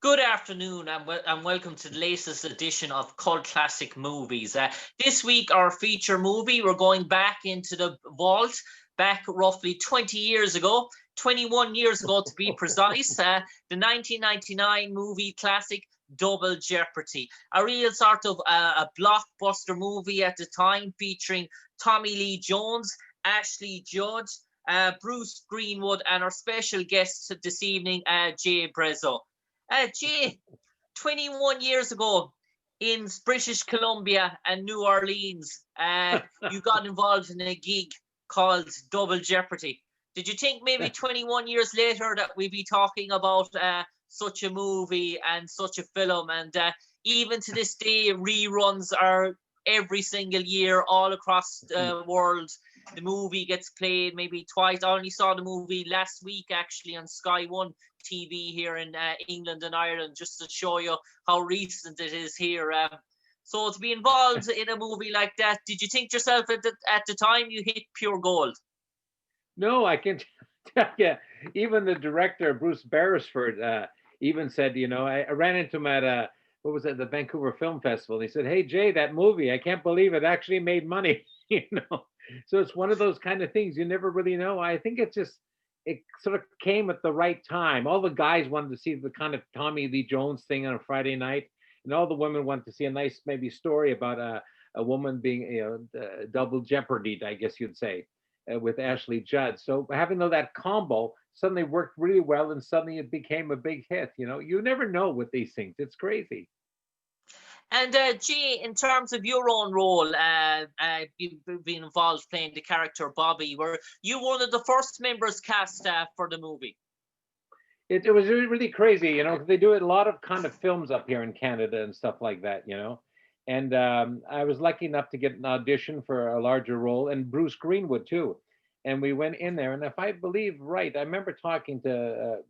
Good afternoon and welcome to the latest edition of Cult Classic Movies. This week, our feature movie, we're going back into the vault, back roughly 20 years ago, 21 years ago to be precise, the 1999 movie classic Double Jeopardy. A real sort of a blockbuster movie at the time featuring Tommy Lee Jones, Ashley Judd, Bruce Greenwood, and our special guest this evening, Jay Brazeau. Jay, 21 years ago in British Columbia and New Orleans, you got involved in a gig called Double Jeopardy. Did you think maybe 21 years later that we'd be talking about such a movie and such a film? And even to this day, reruns are every single year all across the world. The movie gets played maybe twice. I only saw the movie last week actually on Sky One TV here in England and Ireland, just to show you how recent it is here. So to be involved in a movie like that, did you think yourself at the time you hit pure gold? No, I can tell you, even the director, Bruce Beresford, even said, I ran into him at what was it, the Vancouver Film Festival. He said, "Hey, Jay, that movie, I can't believe it actually made money." you know. So it's one of those kind of things you never really know. I think it sort of came at the right time. All the guys wanted to see the kind of Tommy Lee Jones thing on a Friday night, and all the women wanted to see a nice maybe story about a woman being, double jeopardy, I guess you'd say, with Ashley Judd. So having that combo suddenly worked really well, and suddenly it became a big hit. You never know with these things. It's crazy. And G, in terms of your own role, you've been involved playing the character Bobby. Were you one of the first members cast for the movie? It was really, really crazy, 'cause they do a lot of kind of films up here in Canada and stuff like that. And I was lucky enough to get an audition for a larger role, and Bruce Greenwood too. And we went in there, and if I believe right, I remember talking to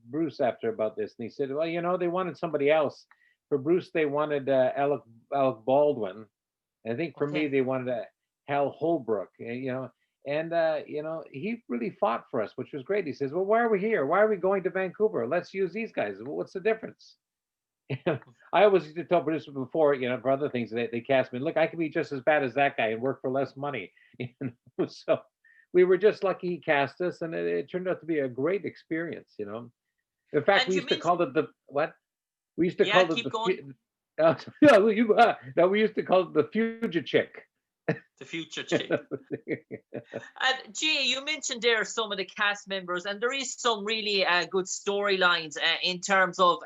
Bruce after about this, and he said, "Well, they wanted somebody else. For Bruce, they wanted Alec Baldwin. And I think for me, Okay. they wanted Hal Holbrook. And he really fought for us, which was great. He says, "Well, why are we here? Why are we going to Vancouver? Let's use these guys. Well, what's the difference?" I always used to tell producers before, for other things, they cast me. Look, I could be just as bad as that guy and work for less money. So we were just lucky he cast us, and it turned out to be a great experience. In fact, And we you used to mentioned, call it the what? We used to yeah, call it keep going. no, no, we used to call it the Fuja Chick. The future chick. And Jay, you mentioned there some of the cast members, and there is some really good storylines in terms of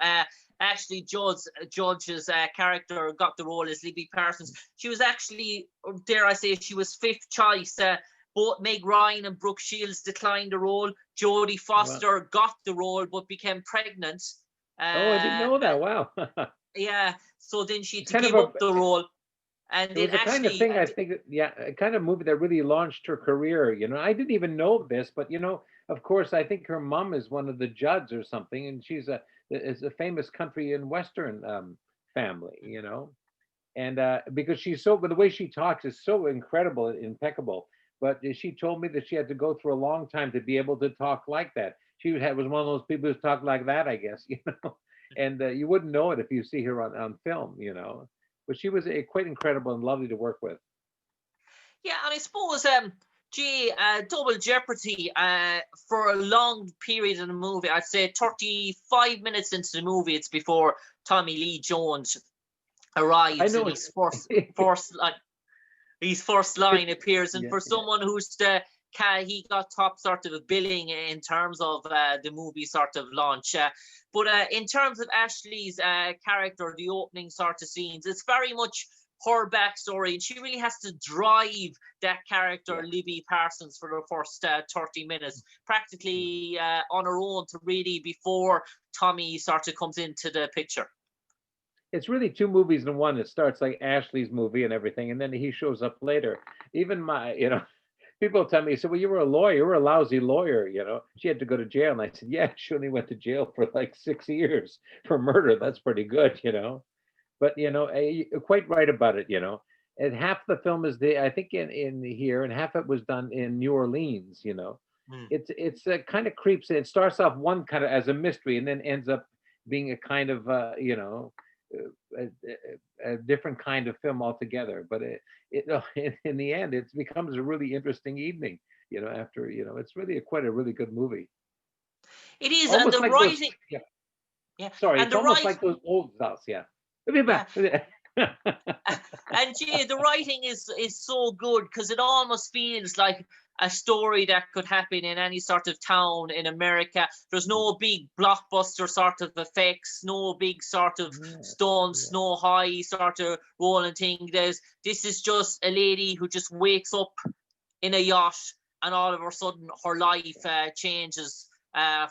Ashley Judge's character got the role as Libby Parsons. She was actually, dare I say, she was fifth choice. Both Meg Ryan and Brooke Shields declined the role. Jodie Well, Foster got the role but became pregnant. oh, I didn't Uh, know uh, that. Wow. yeah, so then she had It's to kind of give up a the role. And it then was a kind of Ashley, thing I think yeah, a kind of movie that really launched her career. I didn't even know this, but of course, I think her mom is one of the Judds or something, and she's a famous country and western family. And because she's so, but the way she talks is so incredible and impeccable. But she told me that she had to go through a long time to be able to talk like that. She was one of those people who talk like that, I guess. And you wouldn't know it if you see her on film. But she was quite incredible and lovely to work with. yeah, and I suppose, gee, Double Jeopardy, for a long period in the movie, I'd say 35 minutes into the movie, it's before Tommy Lee Jones I arrives and know. his first line appears, and Yeah, for yeah. someone who's the he got top sort of a billing in terms of the movie sort of launch. But in terms of Ashley's character, the opening sort of scenes, it's very much her backstory, and she really has to drive that character, Yeah. Libby Parsons, for the first 30 minutes, practically on her own, to really before Tommy sort of comes into the picture. It's really two movies in one. It starts like Ashley's movie and everything, and then he shows up later. Even people tell me, so well, you were a lawyer, you were a lousy lawyer. She had to go to jail. And I said, yeah, she only went to jail for like 6 years for murder. That's pretty good. But you're quite right about it. And half the film is I think in here, and half it was done in New Orleans. Mm. It's kind of creeps in. It starts off one kind of as a mystery, and then ends up being a kind of a different kind of film altogether. But in the end, it becomes a really interesting evening. After it's really quite a really good movie. It is, and Almost the like those. writing, Yeah, yeah, sorry, and it's the almost writing, like those old styles. Yeah. yeah. And Jay, the writing is so good because it almost feels like a story that could happen in any sort of town in America. There's no big blockbuster sort of effects, no big sort of Yeah, stunts, yeah. no high sort of rolling thing. This is just a lady who just wakes up in a yacht, and all of a sudden her life changes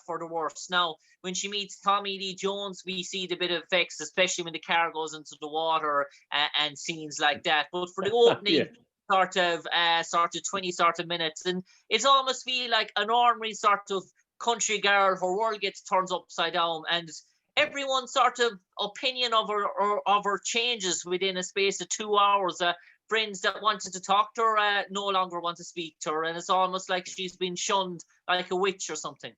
for the worse. Now, when she meets Tommy Lee Jones, we see the bit of effects, especially when the car goes into the water and scenes like that. But for the Yeah. opening sort of 20 sort of minutes, and it's almost feel like an ordinary sort of country girl. Her world gets turned upside down, and everyone's sort of opinion of her changes within a space of 2 hours. Friends that wanted to talk to her no longer want to speak to her, and it's almost like she's been shunned like a witch or something.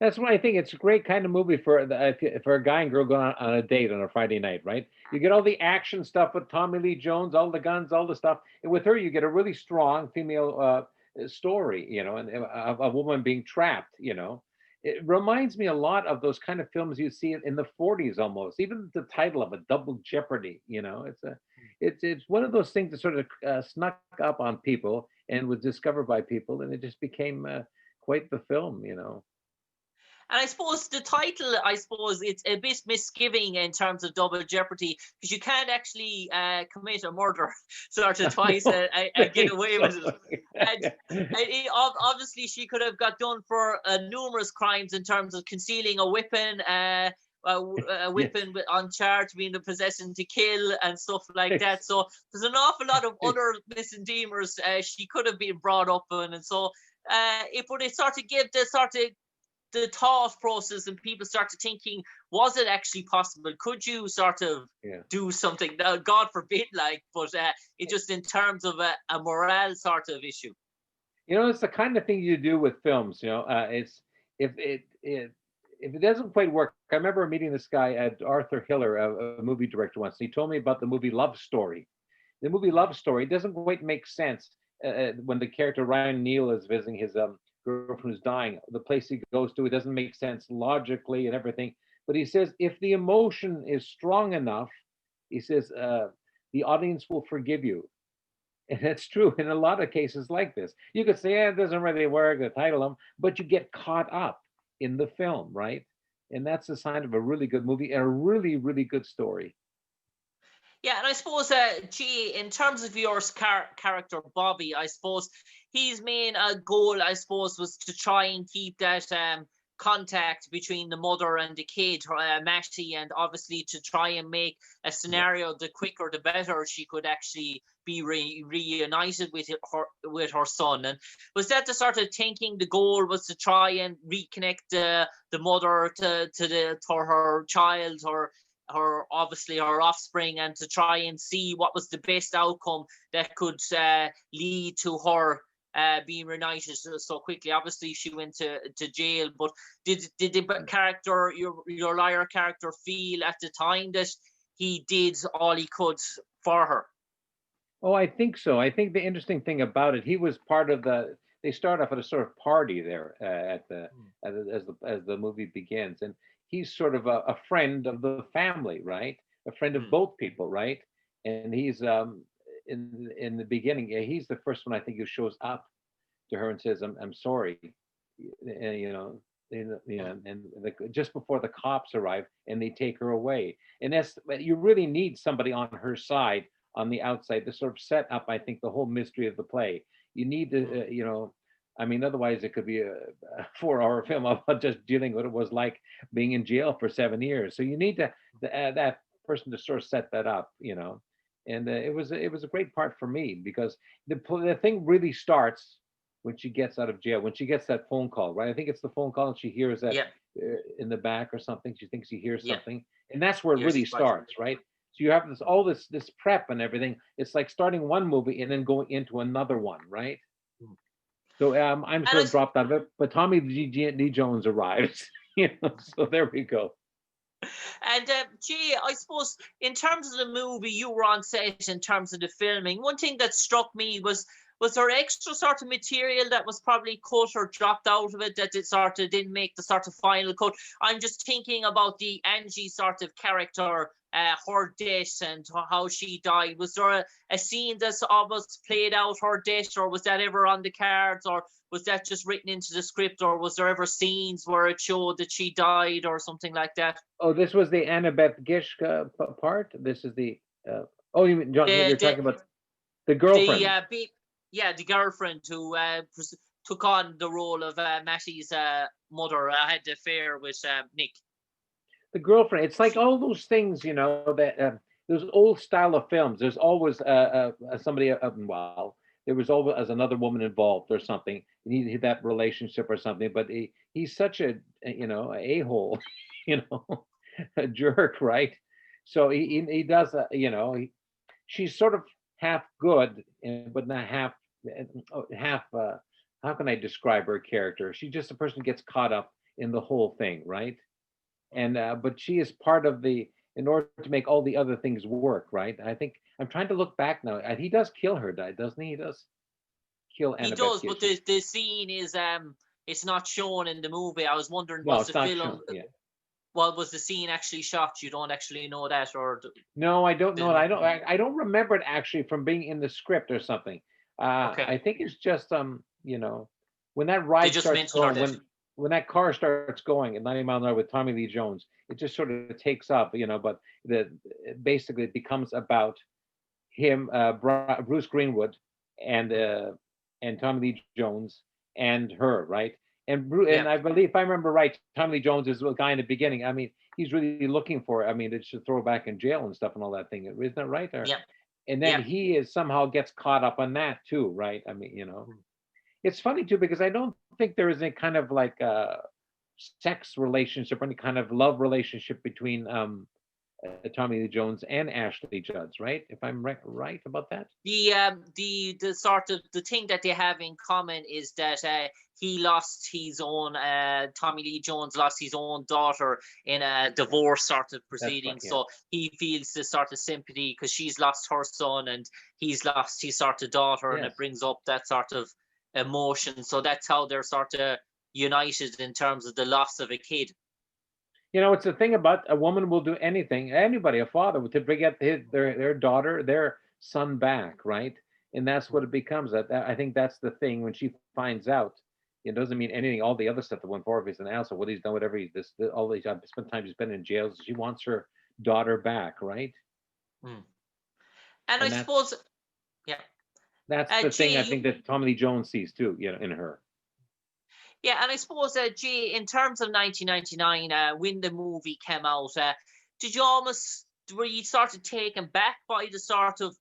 That's why I think it's a great kind of movie for for a guy and girl going on a date on a Friday night, right? You get all the action stuff with Tommy Lee Jones, all the guns, all the stuff, and with her you get a really strong female story, and a woman being trapped. It reminds me a lot of those kind of films you see in the '40s almost. Even the title of it, Double Jeopardy. It's one of those things that sort of snuck up on people and was discovered by people, and it just became quite the film. And I suppose the title, I suppose it's a bit misgiving in terms of Double Jeopardy because you can't actually commit a murder sort of I twice don't and get think away so. with it. Obviously, she could have got done for numerous crimes in terms of concealing a weapon, a Yes. weapon on charge, being in possession to kill and stuff like that. So there's an awful lot of other misdemeanors she could have been brought up in, and so it sort of gave the thought process, and people started thinking, was it actually possible? Could you sort of Yeah. do something? Now, God forbid, but it just in terms of a morale sort of issue. It's the kind of thing you do with films. It's if it doesn't quite work. I remember meeting this guy at Arthur Hiller, a movie director once. And he told me about the movie Love Story. The movie Love Story doesn't quite make sense when the character Ryan Neal is visiting his girlfriend who's dying. The place he goes to, it doesn't make sense logically and everything. But he says if the emotion is strong enough, he says the audience will forgive you. And it's true in a lot of cases like this. You could say, yeah, it doesn't really work, the title them, but you get caught up in the film, right? And that's a sign of a really good movie and a really, really good story. Yeah, and I suppose, gee, in terms of your character Bobby, I suppose his main goal, I suppose, was to try and keep that contact between the mother and the kid, Matty, and obviously to try and make a Yeah. scenario the quicker the better she could actually be reunited with her son. And was that the sort of thinking? The goal was to try and reconnect the mother to her child, her obviously her offspring, and to try and see what was the best outcome that could lead to her being reunited so quickly. Obviously, she went to jail, but did the character, your liar character, feel at the time that he did all he could for her? Oh, I think so. I think the interesting thing about it, he was part of the. They start off at a sort of party there at the as the movie begins, and he's sort of a friend of the family, right? A friend of Hmm. both people, right? And he's in the beginning, yeah, he's the first one I think who shows up to her and says, I'm sorry," and, Yeah. just before the cops arrive and they take her away. And that's but you really need somebody on her side on the outside to sort of set up, I think, the whole mystery of the play. You need Hmm. to, I mean, otherwise it could be a 4 hour film about just dealing with what it was like being in jail for 7 years. So you need that person to sort of set that up. And it was a great part for me because the thing really starts when she gets out of jail, when she gets that phone call, right? I think it's the phone call and she hears that Yeah. in the back or something. She thinks she hears Yeah. something, and that's where it Yes. really Right. starts, right? So you have this prep and everything. It's like starting one movie and then going into another one, right? Hmm. So I'm And sort of dropped out of it, but Tommy Lee Jones arrives, so there we go. And Jay, I suppose in terms of the movie, you were on set in terms of the filming. One thing that struck me was there extra sort of material that was probably cut or dropped out of it that it sort of didn't make the sort of final cut? I'm just thinking about the Angie sort of character, her death and how she died. Was there a scene that's almost played out her death, or was that ever on the cards, or was that just written into the script, or was there ever scenes where it showed that she died or something like that? Oh, this was the Annabeth Gish part. This is the. Oh, you're The talking about the the girlfriend. yeah, the girlfriend who took on the role of Mattie's mother, had the affair with Nick. The girlfriend. It's like all those things, that those old style of films. There's always somebody. Well, there was always as another woman involved or something. You need that relationship or something. But he's such a hole, you know, a jerk, right? So he does. She's sort of half good, but not half. How can I describe her character? She's just a person who gets caught up in the whole thing, right? And but she is part of the in order to make all the other things work, right? I think I'm trying to look back now. He does kill her, doesn't he? He does kill He Annabeth does, but Gish. the scene is it's not shown in the movie. I was wondering, No, was it's the not film shown. Yeah. well, was the scene actually shot? You don't actually know that, or No, I don't know it. the I don't remember it actually from being in the script or something. okay. I think it's just when that They ride just starts mentioned her going, death. when that car starts going at 90 miles an hour with Tommy Lee Jones, it just sort of takes up, but basically it becomes about him, Bruce Greenwood, and Tommy Lee Jones and her, right? And Yeah, I believe, if I remember right, Tommy Lee Jones is the guy in the beginning. I mean, he's really looking for. I mean, it should throw back in jail and stuff and all that thing. Isn't that right? yeah, And then yeah. he is somehow gets caught up on that too, right? I mean, it's funny too because I don't think there is any kind of like sex relationship or any kind of love relationship between Tommy Lee Jones and Ashley Judd, right? If I'm right about that. The sort of the thing that they have in common is that he lost his own Tommy Lee Jones lost his own daughter in a divorce sort of That's right. proceeding, Yeah. so he feels this sort of sympathy because she's lost her son and he's lost his sort of daughter, and it Yes. brings up that sort of emotion. So that's how they're sort of united in terms of the loss of a kid. It's the thing about a woman will do anything, anybody, a father, to bring up their daughter, their son back, right? And that's what it becomes. I think that's the thing when she finds out. It doesn't mean anything. All the other stuff that went forward is an asshole. What he's done, whatever all these spent time he's been in jail. She wants her daughter back, right? Mm. And I And suppose, yeah, that's the thing Jay, I think that Tommy Lee Jones sees too, in her. yeah, and I suppose, Jay, in terms of 1999, when the movie came out, did you almost were you sort of taken back by the sort of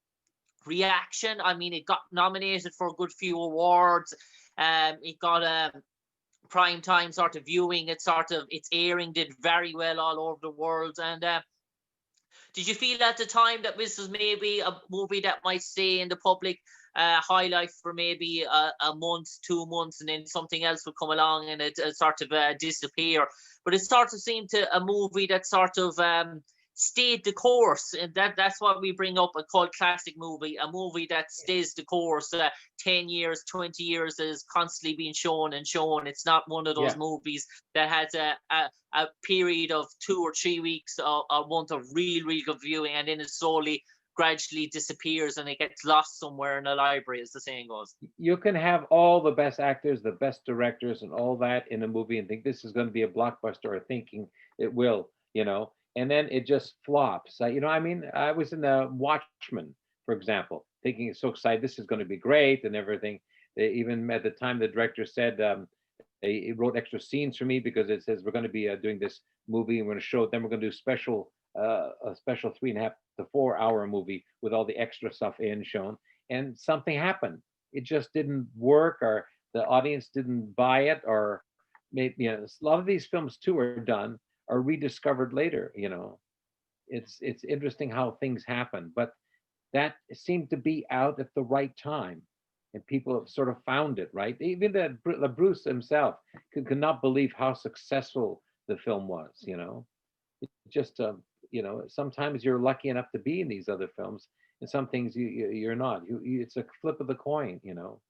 reaction? I mean, it got nominated for a good few awards. It got a prime time sort of viewing. It sort of its airing did very well all over the world. And did you feel at the time that this was maybe a movie that might stay in the public highlight for maybe a month, 2 months, and then something else would come along and it sort of disappear? But it sort of seemed to a movie that sort of stayed the course, and that's what we bring up, a cult classic movie, a movie that stays the course. 10 years, 20 years is constantly being shown and shown. It's not one of those Yeah. movies that has a period of 2 or 3 weeks, a month of real good viewing, and then it slowly gradually disappears and it gets lost somewhere in a library, as the saying goes. You can have all the best actors, the best directors, and all that in a movie and think this is going to be a blockbuster, or thinking it will, and then it just flops. I mean, I was in the Watchmen, for example, thinking it's so excited, this is going to be great and everything. Even at the time, the director said he wrote extra scenes for me because it says we're going to be doing this movie and we're going to show it. Then we're going to do a special 3.5 to 4 hour movie with all the extra stuff shown. And something happened. It just didn't work, or the audience didn't buy it, or maybe a lot of these films too are done are rediscovered later. It's interesting how things happen, but that seemed to be out at the right time, and people have sort of found it, right? Even the Bruce himself could not believe how successful the film was. just you know, sometimes you're lucky enough to be in these other films, and some things you're not. It's a flip of the coin, you know.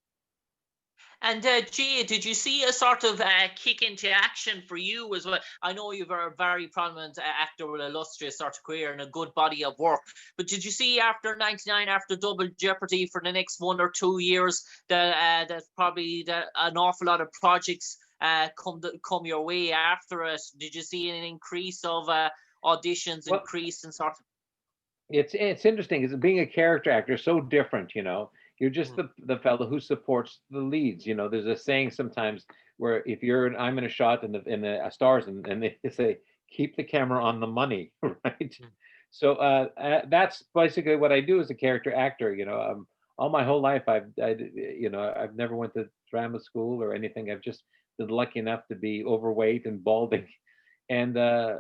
And Gia, did you see a sort of kick into action for you as well? I know you were a very prominent actor with an illustrious sort of career and a good body of work. But did you see after '99, after Double Jeopardy, for the next 1 or 2 years, that probably an awful lot of projects come your way after it? Did you see an increase of auditions, Well, increase in sort of? it's interesting because being a character actor is so different, you know. You're just Mm, the fellow who supports the leads. You know, there's a saying sometimes where if I'm in a shot and the stars and they say keep the camera on the money, right? mm, So that's basically what I do as a character actor. You know, all my whole life you know, I've never went to drama school or anything. I've just been lucky enough to be overweight and balding, and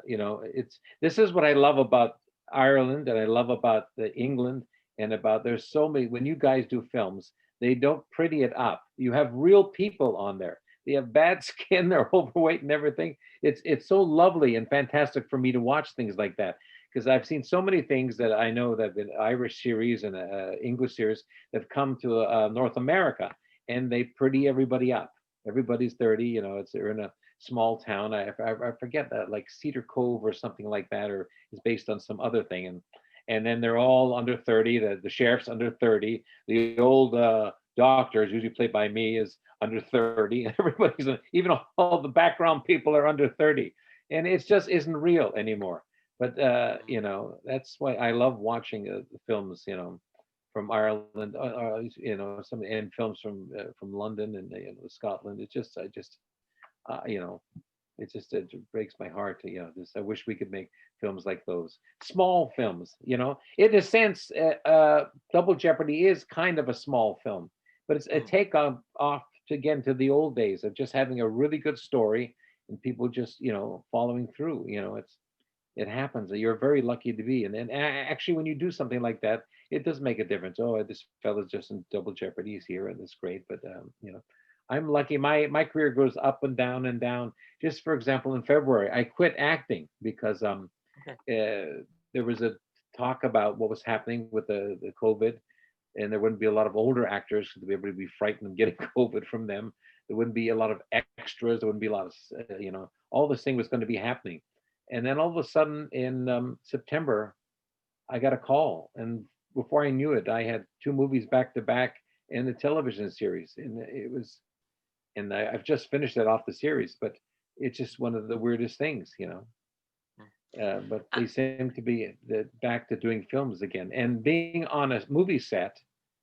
you know, it's this is what I love about Ireland and I love about England and about there's so many when you guys do films, they don't pretty it up. You have real people on there. They have bad skin, they're overweight and everything. It's so lovely and fantastic for me to watch things like that because I've seen so many things that I know that have been Irish series and English series that have come to North America and they pretty everybody up. Everybody's 30, you know, they're in a small town. I forget that like Cedar Cove or something like that, or is based on some other thing. And then they're all under 30. The sheriff's under 30. The old doctors, usually played by me, is under 30. Everybody's even all the background people are under 30, and it just isn't real anymore. But mm. you know, that's why I love watching the films. You know, from Ireland, you know, some and films from London and you know, Scotland. It's just I just you know, it breaks my heart to, you know, this. I wish we could make films like those small films. You know, in a sense, Double Jeopardy is kind of a small film, but it's a Mm. take on off to again to the old days of just having a really good story and people just you know following through. You know, it happens. You're very lucky to be, and then actually when you do something like that, it does make a difference. Oh, this fella's just in Double Jeopardy. He's here, and it's great. But you know, I'm lucky. My career goes up and down and down. Just for example, in February, I quit acting because Okay. there was a talk about what was happening with the COVID, and there wouldn't be a lot of older actors because everybody would be frightened of getting COVID from them. There wouldn't be a lot of extras. There wouldn't be a lot of you know, all this thing was going to be happening, and then all of a sudden in September, I got a call, and before I knew it, I had two movies back to back and a television series, and it was, and I've just finished that off the series, but it's just one of the weirdest things, you know. Mm. But Uh, they seem to be back to doing films again, and being on a movie set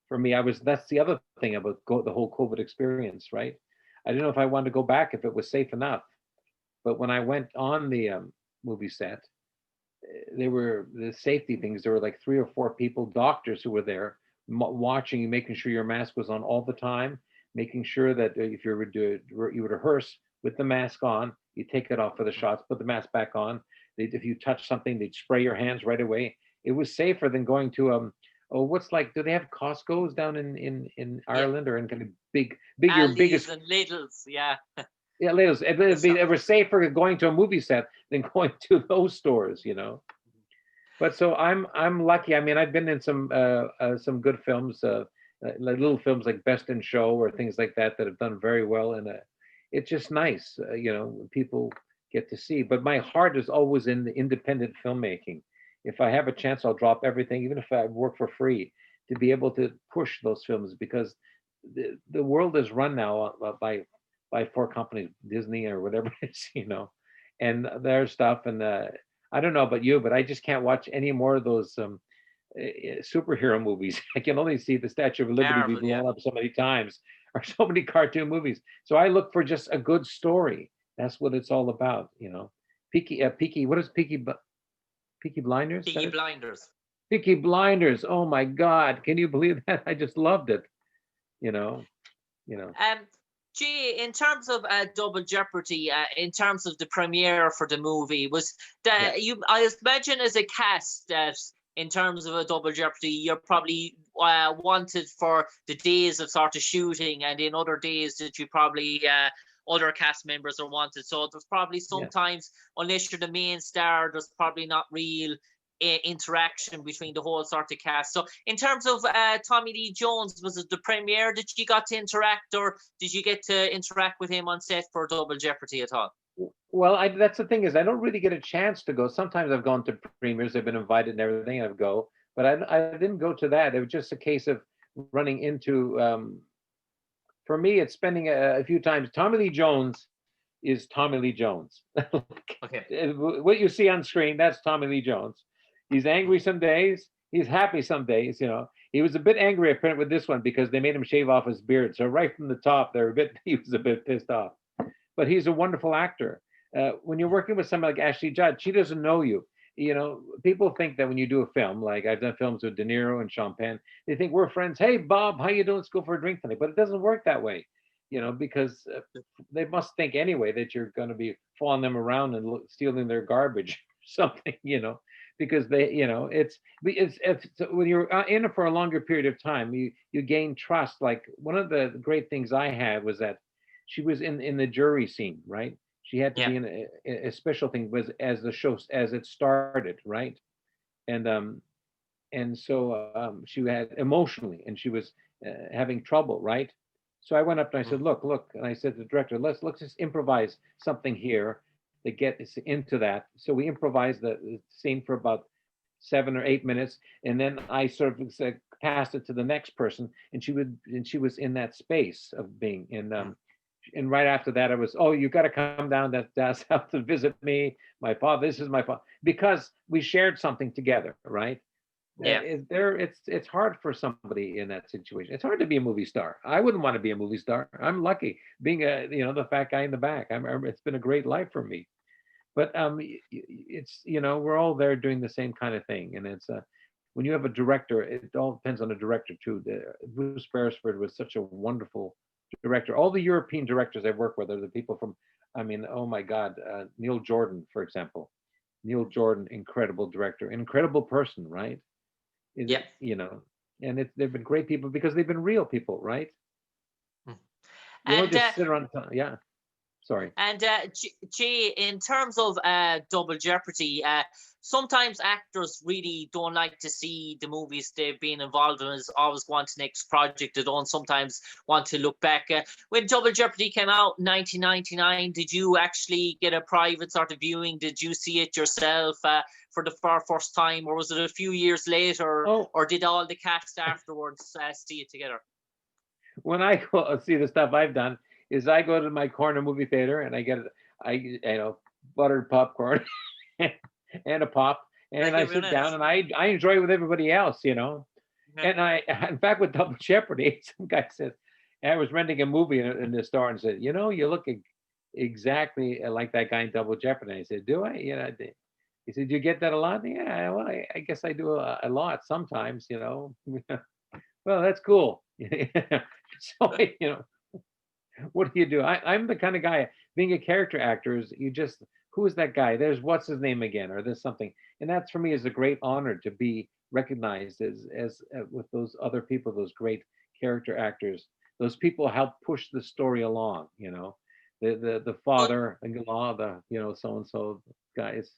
for me, I was that's the other thing about the whole COVID experience, right? I didn't know if I wanted to go back if it was safe enough, but when I went on the movie set, there were the safety things. There were like three or four people, doctors who were there watching you, making sure your mask was on all the time, making sure that if you would do it, you would rehearse with the mask on, you take it off for the mm. shots, put the mask back on. If you touch something, they'd spray your hands right away. It was safer than going to oh, what's like? Do they have Costco's down in Yeah, Ireland or in kind of big your Aldi's biggest and Lidl's. Yeah, yeah, Littles. good stuff. It was safer going to a movie set than going to those stores, you know. But so I'm lucky. I mean, I've been in some good films, like little films like Best in Show or things like that that have done very well, and it's just nice, you know, when people get to see. But my heart is always in the independent filmmaking. If I have a chance, I'll drop everything, even if I work for free, to be able to push those films because the world is run now by four companies, Disney or whatever it is, you know, and their stuff and I don't know about you, but I just can't watch any more of those superhero movies. I can only see the Statue of Liberty be Marvel. Yeah. blown up so many times, or so many cartoon movies. So I look for just a good story. That's what it's all about, you know. Peaky. What is Peaky Blinders? Is that Peaky it? Blinders. Peaky Blinders. Oh my God! Can you believe that? I just loved it. You know. You know. Gee, in terms of Double Jeopardy, in terms of the premiere for the movie, was Yeah. that you? I imagine as a cast that in terms of a Double Jeopardy, you're probably wanted for the days of sort of shooting, and in other days that you probably other cast members are wanted. So there's probably Yeah. sometimes, unless you're the main star, there's probably not real interaction between the whole sort of cast. So in terms of Tommy Lee Jones, was it the premiere that you got to interact, or did you get to interact with him on set for Double Jeopardy at all? Well, that's the thing is I don't really get a chance to go. Sometimes I've gone to premieres, I've been invited and everything, I've go, but I didn't go to that. It was just a case of running into. For me, it's spending a few times. Tommy Lee Jones is Tommy Lee Jones. Okay. What you see on screen, that's Tommy Lee Jones. He's angry some days. He's happy some days. You know, he was a bit angry apparently with this one because they made him shave off his beard. So right from the top, he was a bit pissed off. But he's a wonderful actor. When you're working with someone like Ashley Judd, she doesn't know you. You know, people think that when you do a film, like I've done films with De Niro and Sean Penn, they think we're friends. Hey, Bob, how you doing? Let's go for a drink tonight. But it doesn't work that way, you know, because they must think anyway that you're going to be following them around and stealing their garbage or something, you know, because they, you know, it's when you're in it for a longer period of time, you gain trust. Like one of the great things I had was that she was in the jury scene, right? She had to Yeah. be in a special thing was as the show as it started, right? And so she had emotionally, and she was having trouble, right? So I went up and I said, look, and I said to the director, let's just improvise something here to get us into that. So we improvised the scene for about 7 or 8 minutes, and then I sort of passed it to the next person, and she was in that space of being in. And right after that, I was, oh, you got to come down to Dad's house to visit me. My father, this is my father, because we shared something together, right? Yeah. It's hard for somebody in that situation. It's hard to be a movie star. I wouldn't want to be a movie star. I'm lucky being the fat guy in the back. It's been a great life for me. But it's we're all there doing the same kind of thing, and it's when you have a director, it all depends on the director too. Bruce Beresford was such a wonderful director. All the European directors I've worked with are the people from, I mean, oh my God, Neil Jordan, for example. Neil Jordan, incredible director, incredible person, right? Yeah. And they've been great people because they've been real people, right? They don't And just sit around. Yeah, sorry. And Jay, in terms of Double Jeopardy, sometimes actors really don't like to see the movies they've been involved in as always want the next project. They don't sometimes want to look back. When Double Jeopardy came out in 1999, did you actually get a private sort of viewing? Did you see it yourself for the first time, or was it a few years later, or did all the cast afterwards see it together? When I go see the stuff I've done, is I go to my corner movie theater and I get buttered popcorn and a pop, and I sit down and I enjoy it with everybody else, Yeah. And in fact, with Double Jeopardy, some guy said, I was renting a movie in the store and said, you look exactly like that guy in Double Jeopardy. And I said, do I? He said, do you get that a lot? Yeah, well, I guess I do a lot sometimes, Well, that's cool. So, what do you do? I'm the kind of guy, being a character actor is who is that guy? There's what's his name again, or there's something. And that's for me is a great honor to be recognized as with those other people, those great character actors. Those people help push the story along, the father-in-law, so and so guys.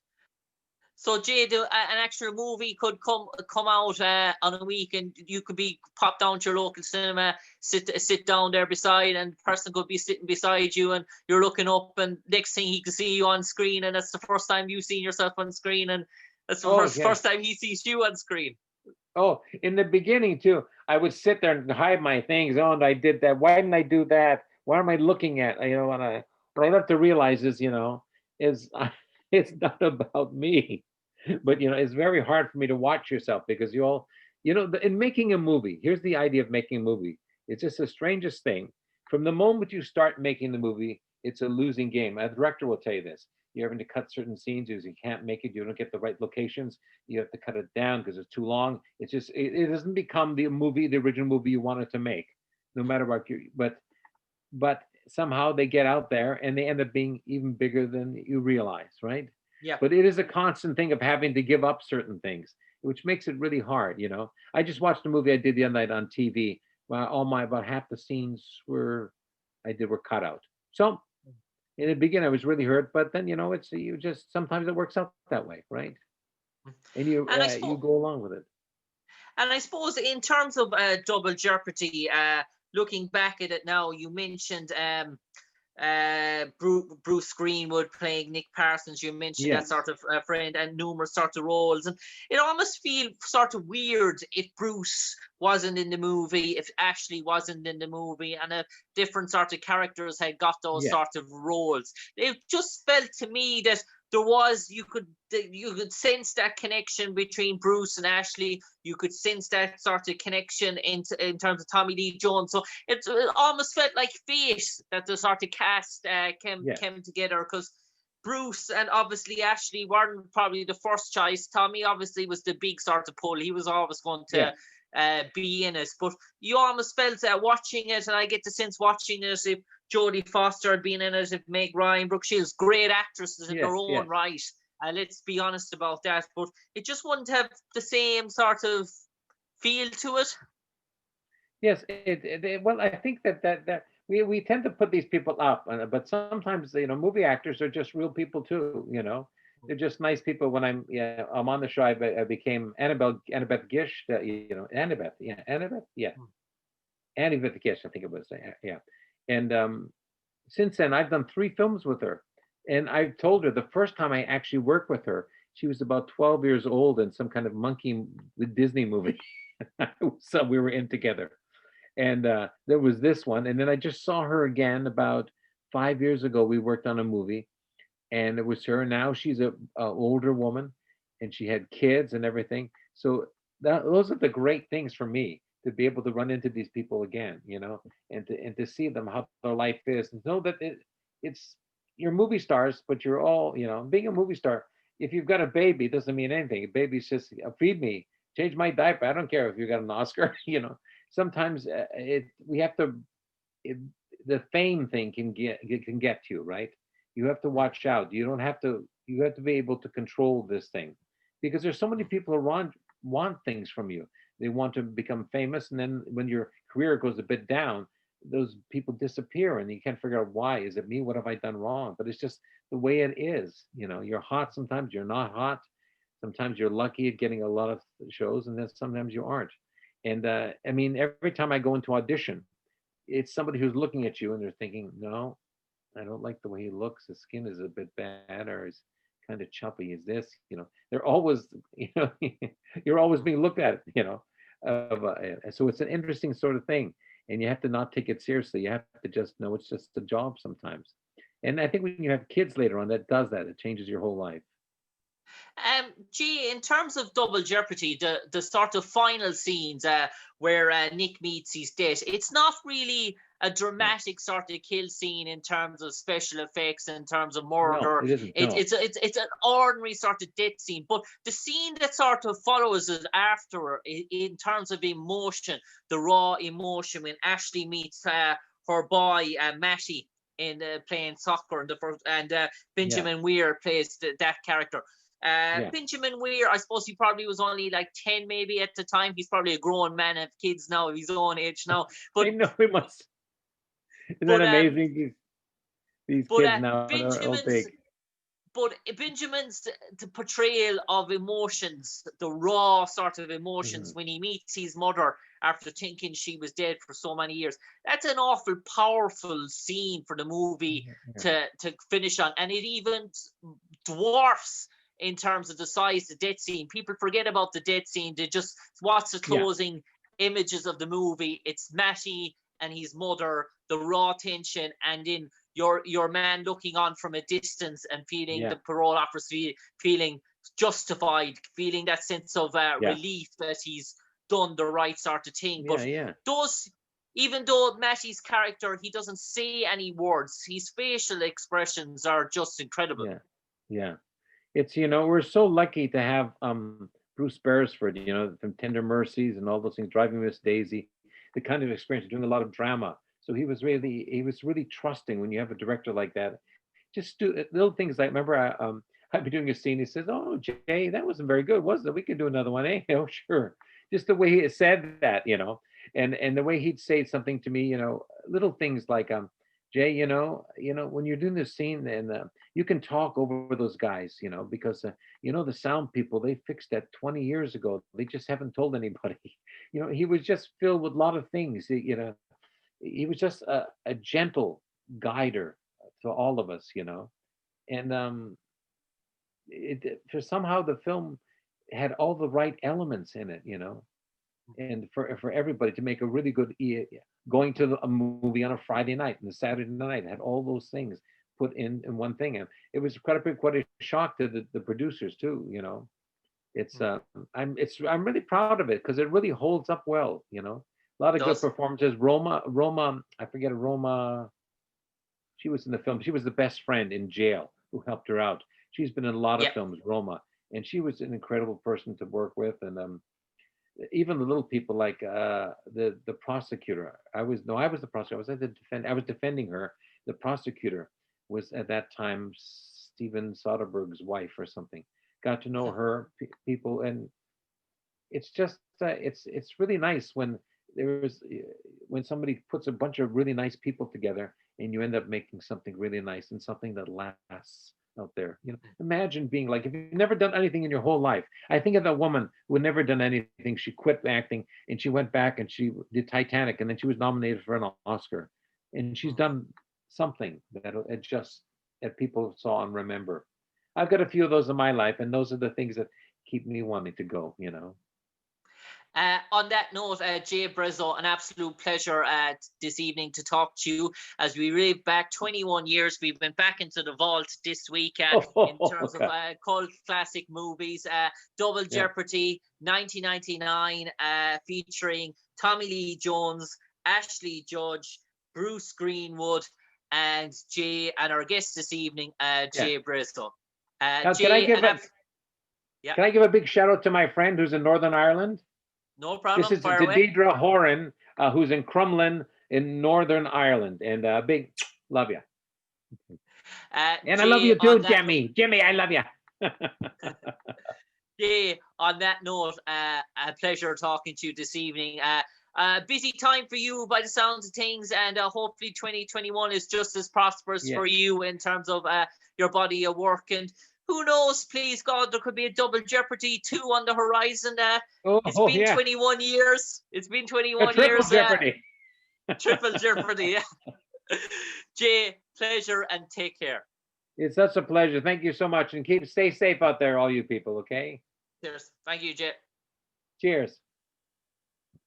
So Jay, an extra movie could come out on a week, and you could be popped down to your local cinema, sit down there beside, and the person could be sitting beside you, and you're looking up, and next thing he can see you on screen, and that's the first time you've seen yourself on screen, and that's the first time he sees you on screen. Oh, in the beginning too, I would sit there and hide my things. Oh, and I did that. Why didn't I do that? What am I looking at? What I have to realize is, is it's not about me, but it's very hard for me to watch yourself because in making a movie, here's the idea of making a movie. It's just the strangest thing. From the moment you start making the movie, it's a losing game. A director will tell you this. You're having to cut certain scenes because you can't make it. You don't get the right locations. You have to cut it down because it's too long. It's just it doesn't become the original movie you wanted to make, no matter what. But somehow they get out there and they end up being even bigger than you realize, right? Yeah. But it is a constant thing of having to give up certain things, which makes it really hard. I just watched a movie I did the other night on TV. About half the scenes were cut out. So In the beginning, I was really hurt, but then it's you just sometimes it works out that way, right? And And I you suppose go along with it. in terms of Double Jeopardy, looking back at it now, you mentioned Bruce Greenwood playing Nick Parsons. You mentioned that Yes. sort of friend and numerous sort of roles, and it almost feels sort of weird if Bruce wasn't in the movie, if Ashley wasn't in the movie, and if different sort of characters had got those Yeah. sort of roles. It just felt to me that there was you could sense that connection between Bruce and Ashley. You could sense that sort of connection in terms of Tommy Lee Jones. So it almost felt like fate that the sort of cast Yes. came together, because Bruce and obviously Ashley weren't probably the first choice. Tommy obviously was the big sort of pull. He was always going Yeah. to be in it, but you almost felt that watching it, and I get the sense watching it, if Jodie Foster had been in it, if Meg Ryan, Brooke Shields, great actresses in their Yes. own Yes. right. Let's be honest about that, but it just wouldn't have the same sort of feel to it. Yes, well, I think that we tend to put these people up, but sometimes movie actors are just real people too. They're just nice people. When I'm on the show, I became Annabeth Gish. Annabeth, Annabeth Gish, I think it was. Yeah, and since then I've done 3 films with her, and I've told her the first time I actually worked with her, she was about 12 years old in some kind of monkey Disney movie. So we were in together, and there was this one, and then I just saw her again about 5 years ago. We worked on a movie, and it was her. Now she's a older woman, and she had kids and everything. So those are the great things for me, to be able to run into these people again, and to see them, how their life is, and know that it's you're movie stars, but you're all, being a movie star. If you've got a baby, it doesn't mean anything. A baby's just feed me, change my diaper. I don't care if you got an Oscar. Sometimes we have to it, the fame thing can get you, right. You have to watch out. You have to be able to control this thing, because there's so many people around want things from you. They want to become famous, and then when your career goes a bit down, those people disappear, and you can't figure out why. Is it me? What have I done wrong? But it's just the way it is. You're hot sometimes, you're not hot. Sometimes you're lucky at getting a lot of shows, and then sometimes you aren't. And I mean, every time I go into audition, it's somebody who's looking at you and they're thinking, no, I don't like the way he looks. His skin is a bit bad, or he's kind of choppy. Is this? They're always, you're always being looked at, so it's an interesting sort of thing, and you have to not take it seriously. You have to just know it's just a job sometimes. And I think when you have kids later on, that does that. It changes your whole life. Gee, in terms of Double Jeopardy, the sort of final scenes where Nick meets his death, it's not really a No, dramatic sort of kill scene in terms of special effects, in terms of no, murder. it isn't. It, No, it's an ordinary sort of death scene, but the scene that sort of follows it after, in terms of emotion, the raw emotion when Ashley meets her boy Matty in playing soccer, in the first, and yeah, Benjamin Weir plays that character. yeah. Benjamin Weir, I suppose he probably was only like 10 maybe at the time. He's probably a grown man, of kids now, of his own age now. I But know it must. Isn't that but amazing? These but kids now are all Benjamin's big. the portrayal of emotions, the raw sort of emotions Mhm. when he meets his mother after thinking she was dead for so many years. That's an awful powerful scene for the movie Yeah, yeah, to finish on, and it even dwarfs in terms of the size the death scene. People forget about the death scene. They just watch the yeah, closing images of the movie. It's Matty and his mother, the raw tension, and then your man looking on from a distance and feeling yeah, the parole officer feeling justified, feeling that sense of yeah, relief that he's done the right sort of thing. But yeah, yeah, those, even though Matty's character, he doesn't say any words, his facial expressions are just incredible. yeah, yeah. It's we're so lucky to have Bruce Beresford, from Tender Mercies and all those things, Driving Miss Daisy, the kind of experience, doing a lot of drama. So he was really trusting when you have a director like that. Just do little things like, remember, I'd be doing a scene. He says, "Oh, Jay, that wasn't very good, was it? We can do another one, eh?" Oh, sure. Just the way he said that, and the way he'd say something to me, little things like, Jay, when you're doing this scene, and you can talk over those guys, because the sound people, they fixed that 20 years ago. They just haven't told anybody. He was just filled with a lot of things. He was just a gentle guider to all of us, and for somehow the film had all the right elements in it, and for everybody to make a really good going to a movie on a Friday night and a Saturday night had all those things put in one thing, and it was quite a shock to the producers too. It's I'm really proud of it because it really holds up well. A lot of good Does. performances. Roma, I forget Roma. She was in the film. She was the best friend in jail who helped her out. She's been in a lot of Yeah. films, Roma, and she was an incredible person to work with. And even the little people like the prosecutor. I was the prosecutor. I was defending her. The prosecutor was at that time Steven Soderbergh's wife or something. Got to know her people, and it's just it's really nice when somebody puts a bunch of really nice people together and you end up making something really nice and something that lasts out there. Imagine being like, if you've never done anything in your whole life. I think of that woman who had never done anything. She quit acting and she went back and she did Titanic, and then she was nominated for an Oscar, and she's done something that people saw and remember. I've got a few of those in my life, and those are the things that keep me wanting to go. On that note, Jay Brazeau, an absolute pleasure this evening to talk to you as we relive back 21 years. We've been back into the vault this week in terms of cult classic movies. Double Jeopardy, 1999, featuring Tommy Lee Jones, Ashley Judge, Bruce Greenwood, and our guest this evening, Jay Brazeau. Can I give a big shout out to my friend who's in Northern Ireland? No problem. This is Deidre Horan, who's in Crumlin in Northern Ireland, and big love you. And I love you too, Jimmy. Jimmy, I love you. Jay, on that note, a pleasure talking to you this evening. Busy time for you by the sounds of things, and hopefully 2021 is just as prosperous for you in terms of your body of work. And who knows, please God, there could be a Double Jeopardy 2 on the horizon. It's been 21 years. It's been 21 years. Jeopardy. Triple Jeopardy. Jay, pleasure and take care. It's such a pleasure. Thank you so much, and stay safe out there, all you people, okay? Cheers. Thank you, Jay. Cheers.